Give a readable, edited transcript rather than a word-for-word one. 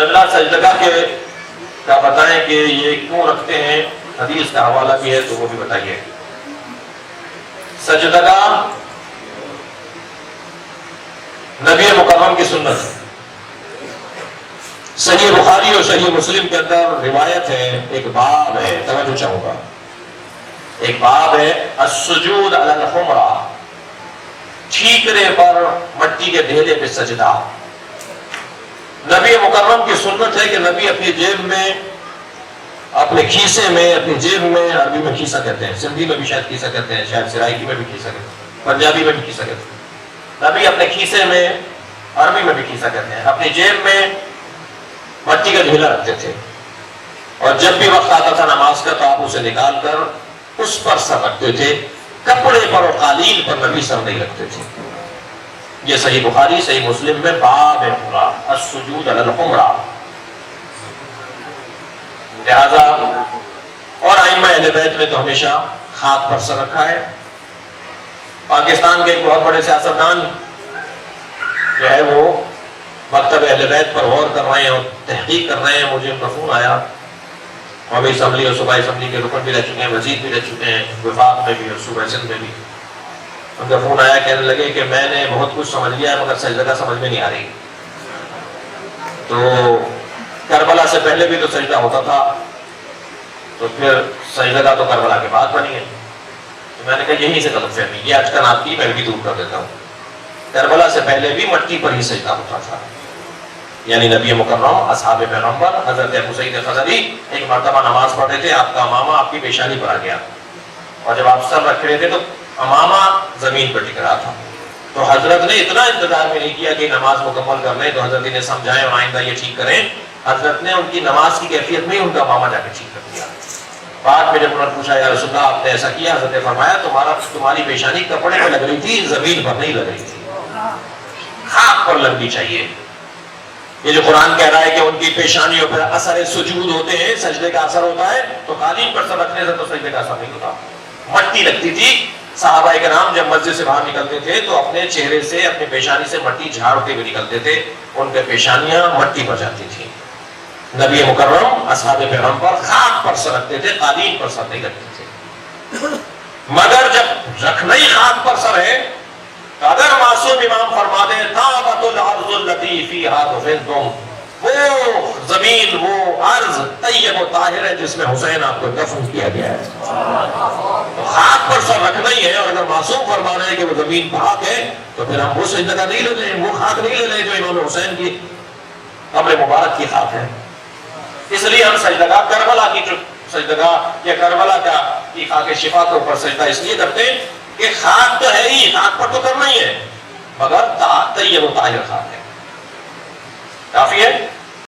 اللہ سجدگاہ کے کیا بتائیں کہ یہ کیوں رکھتے ہیں، حدیث کا حوالہ بھی ہے تو وہ بھی بتائیے۔ سجدگاہ نبی مکرم کی سنت ہے۔ صحیح بخاری اور صحیح مسلم کے اندر روایت ہے، ایک باب ہے، توجہ چاہوں گا، ایک باب ہے السجود علی الحمرہ، ٹھیکرے پر مٹی کے ڈھیلے پہ سجدہ۔ نبی مکرم کی سنت ہے کہ نبی اپنی جیب میں، اپنے کھیسے میں، اپنی جیب میں، عربی میں کھیسا کہتے ہیں، سندھی میں بھی شاید کھیسا کہتے ہیں، شاید سرائکی میں بھی کھیسا کہتے ہیں، پنجابی میں بھی کھیسا کہتے ہیں، نبی اپنے کھیسے میں، عربی میں بھی کھیسا کہتے ہیں، اپنی جیب میں مٹی کا ڈھیلا رکھتے تھے، اور جب بھی وقت آتا تھا نماز کا تو آپ اسے نکال کر اس پر سر رکھتے تھے، کپڑے پر اور قالین پر نبی سر نہیں رکھتے تھے۔ یہ صحیح بخاری صحیح مسلم میں باب ہے پورا، السجود علی الحمرہ۔ لہذا اور ائمہ اہل بیت نے تو ہمیشہ خاک پر سر رکھا ہے۔ پاکستان کے ایک بہت بڑے سیاستدان جو ہے وہ مکتب اہل بیت پر غور کر رہے ہیں اور تحقیق کر رہے ہیں، مجھے ان کا فون آیا، قومی اسمبلی اور صوبائی اسمبلی کے رکن بھی رہ چکے ہیں، وزیر بھی رہ چکے ہیں، وفاق میں بھی اور صوبہ سندھ میں بھی۔ ان کا فون آیا، کہنے لگے کہ میں نے بہت کچھ سمجھ لیا مگر سجدہ سمجھ میں نہیں آ رہی۔ تو کربلا سے پہلے بھی تو سجدہ ہوتا تھا، تو پھر سجدہ تو کربلا کے بعد بنی ہے۔ تو میں نے کہا یہیں سے غلط فہمی، یہ اٹکن آپ کی میں بھی دور کر دیتا ہوں۔ کربلا سے پہلے بھی مٹی پر ہی سجدہ ہوتا تھا، یعنی نبی مکرم، اصحاب پیغمبر، حضرت ابو سعید خدری ایک مرتبہ نماز پڑھ رہے تھے، آپ کا امامہ آپ کی پیشانی پر آ گیا، اور جب آپ سر رکھ رہے تھے تو امامہ زمین پر ٹک رہا تھا۔ تو حضرت نے اتنا انتظار میں نہیں کیا کہ نماز مکمل کر لیں، تو حضرت نے سمجھائیں اور آئندہ یہ ٹھیک کریں، حضرت نے ان کی نماز کی کیفیت میں ہی ان کا امامہ جا کے ٹھیک کر دیا۔ بعد میں جب انہوں نے پوچھا یا رسول اللہ آپ نے ایسا کیا، حضرت نے فرمایا تمہاری پیشانی کپڑے پر لگ رہی تھی، زمین پر نہیں لگ رہی تھی، خاک پر لگنی چاہیے۔ یہ جو قرآن کہہ رہا ہے کہ ان کی پیشانیوں پر اثر سجود ہوتے ہیں، سجدے کا اثر ہوتا ہے، تو قالین پر سر رکھنے سے تو سجدے کا اثر نہیں ہوتا۔ مٹی لگتی تھی، صحابہ کرام جب مسجد سے باہر نکلتے تھے تو اپنے چہرے سے، اپنی پیشانی سے مٹی جھاڑتے ہوئے نکلتے تھے، ان کے پیشانیاں مٹی پر جاتی تھی۔ نبی مکرم اصحاب پیغمبر خاک پر سر رکھتے تھے، قالین پر سر نہیں رکھتے تھے۔ مگر جب رکھنا ہی خاک پر سر ہے تو اگر معصوم امام فرما دیں طابت الارض التي فيها دفنتم، وہ زمین، وہ ارض طیب و طاہر ہے جس میں حسین آپ کو دفن کیا گیا ہے، تو خاک پر سر رکھنا ہی ہے۔ اور اگر معصوم فرما رہے ہیں کہ وہ زمین پاک ہے تو پھر ہم وہ سجدہ نہیں لے لیں، وہ خاک نہیں لے لیں جو امام حسین کی قبر مبارک کی خاک ہے۔ اس لیے ہم سجدگاہ کربلا کی جو سجدگاہ یا کربلا کی خاک شفا کے اوپر سجدہ اس لیے کرتے ہیں کہ خاک تو ہے ہی، خاک پر تو کرنا ہی ہے، مگر طیب و طاہر خاک ہے۔ کافی ہے؟